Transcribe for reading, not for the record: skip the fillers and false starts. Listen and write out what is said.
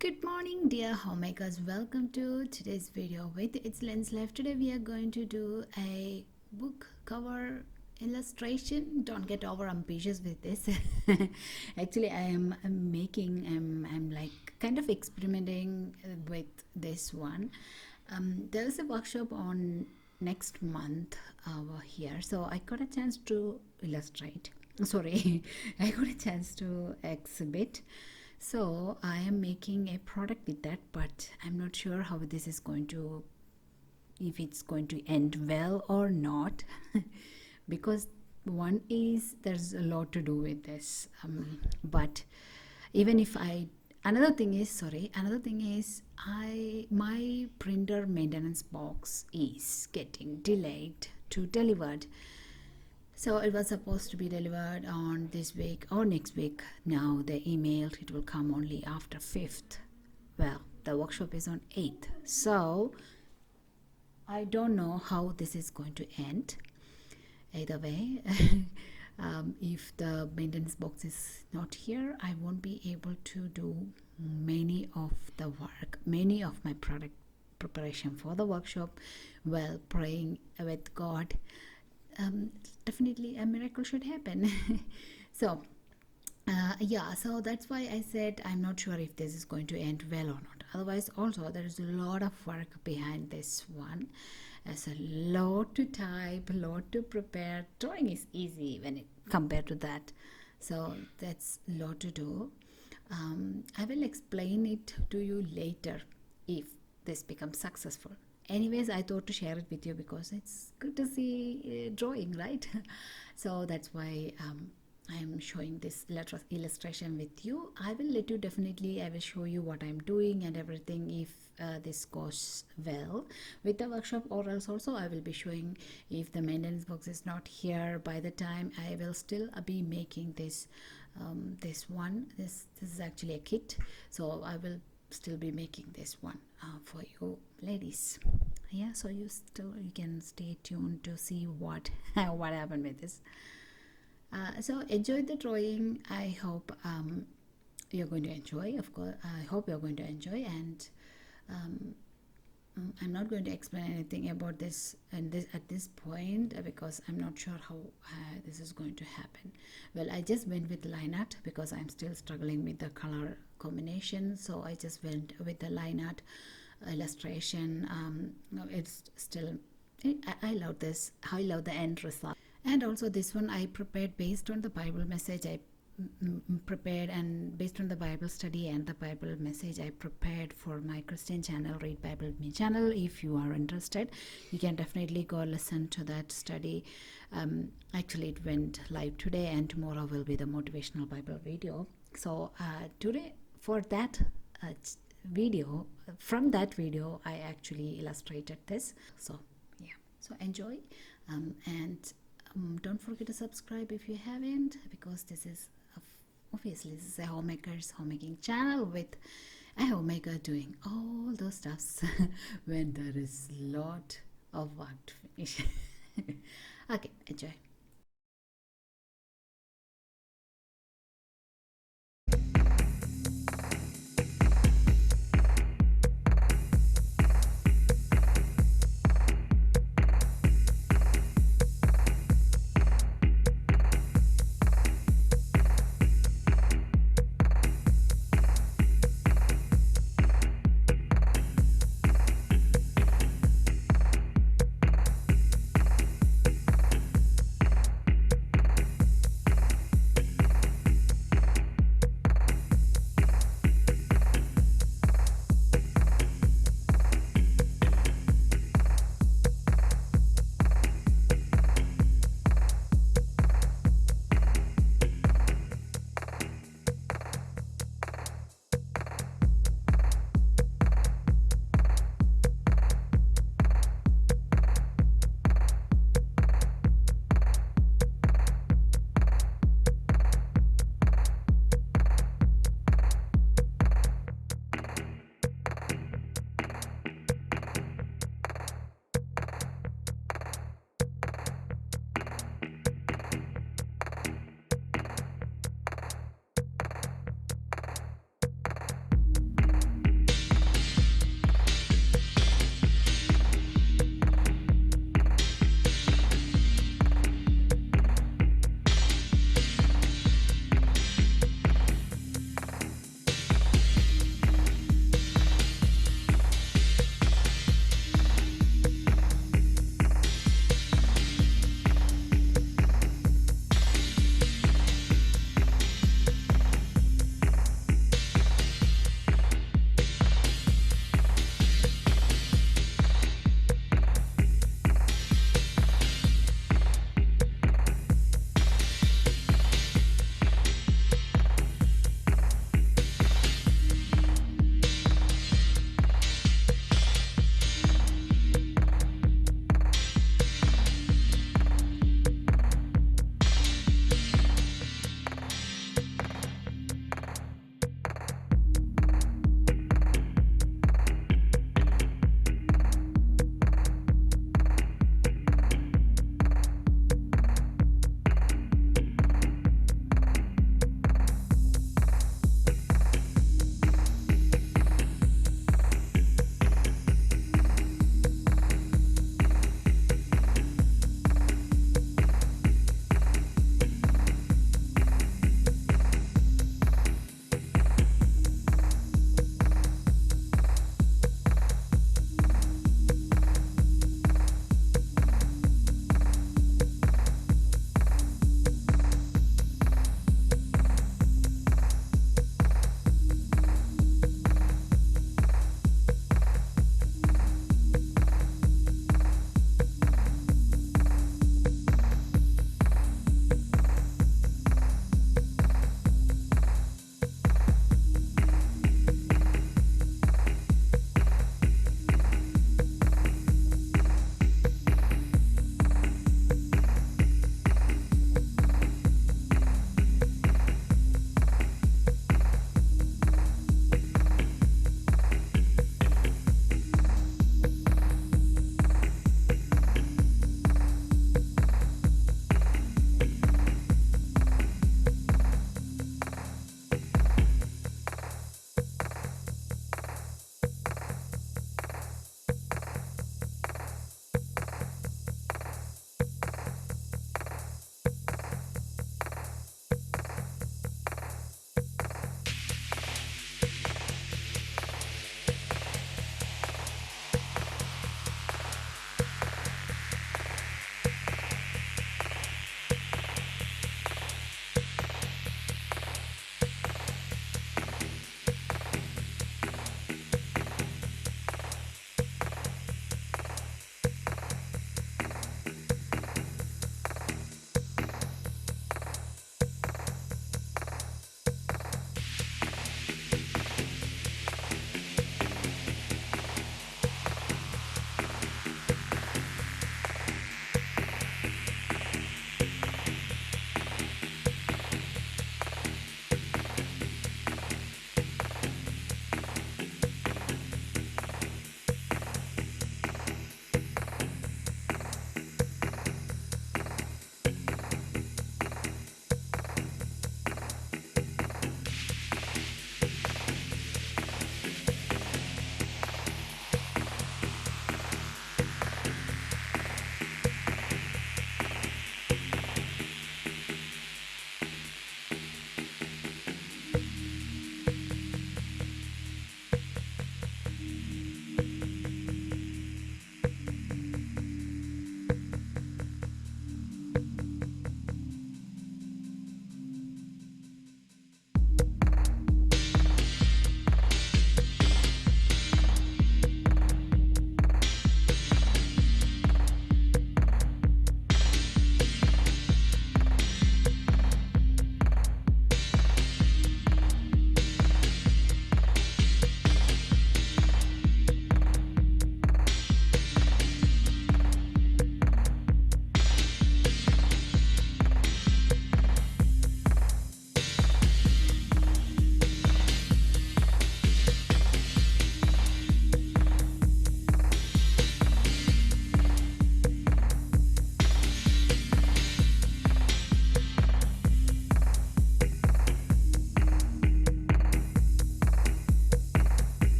Good morning, dear homemakers. Welcome to today's video with It's Lens Life. Today we are going to do a book cover illustration. Don't get over ambitious with this. Actually, I'm like kind of experimenting with this one. There is a workshop on next month over here, so I got a chance to illustrate. Sorry, I got a chance to exhibit. So I am making a product with that, but I'm not sure how this is going to, if it's going to end well or not. Because one is there's a lot to do with this, but even if I another thing is my printer maintenance box is getting delayed to delivered. So it was supposed to be delivered on this week or next week. Now they emailed it will come only after 5th. Well, the workshop is on 8th. So I don't know how this is going to end. Either way, if the maintenance box is not here, I won't be able to do many of the work, many of my product preparation for the workshop, while praying with God. Definitely a miracle should happen. So yeah, so that's why I said I'm not sure if this is going to end well or not. Otherwise, also there is a lot of work behind this one. There's a lot to type, a lot to prepare. Drawing is easy when it compared to that, so that's a lot to do. I will explain it to you later if this becomes successful. Anyways, I thought to share it with you because it's good to see drawing, right? So that's why I'm showing this illustration with you. I will let you definitely, I will show you what I'm doing and everything if this goes well with the workshop, or else also I will be showing if the maintenance box is not here by the time. I will still be making this this is actually a kit, so I will still be making this one for you ladies. Yeah, so you can stay tuned to see what what happened with this. So enjoy the drawing. I hope you're going to enjoy. Of course, I hope you're going to enjoy. And I'm not going to explain anything about this and this at this point because I'm not sure how this is going to happen. Well, I just went with line art because I'm still struggling with the color combination, so I just went with the line art illustration. It's still I love this. I love the end result. And also this one I prepared based on the Bible message. I prepared, and based on the Bible study and the Bible message I prepared for my Christian channel, Read Bible with Me channel. If you are interested, you can definitely go listen to that study. Actually it went live today, and tomorrow will be the motivational Bible video. So today for that video, from that video I actually illustrated this. So yeah, so enjoy, and don't forget to subscribe if you haven't, because this is obviously this is a homemaking channel with a homemaker doing all those stuffs when there is a lot of work to finish. Okay, enjoy.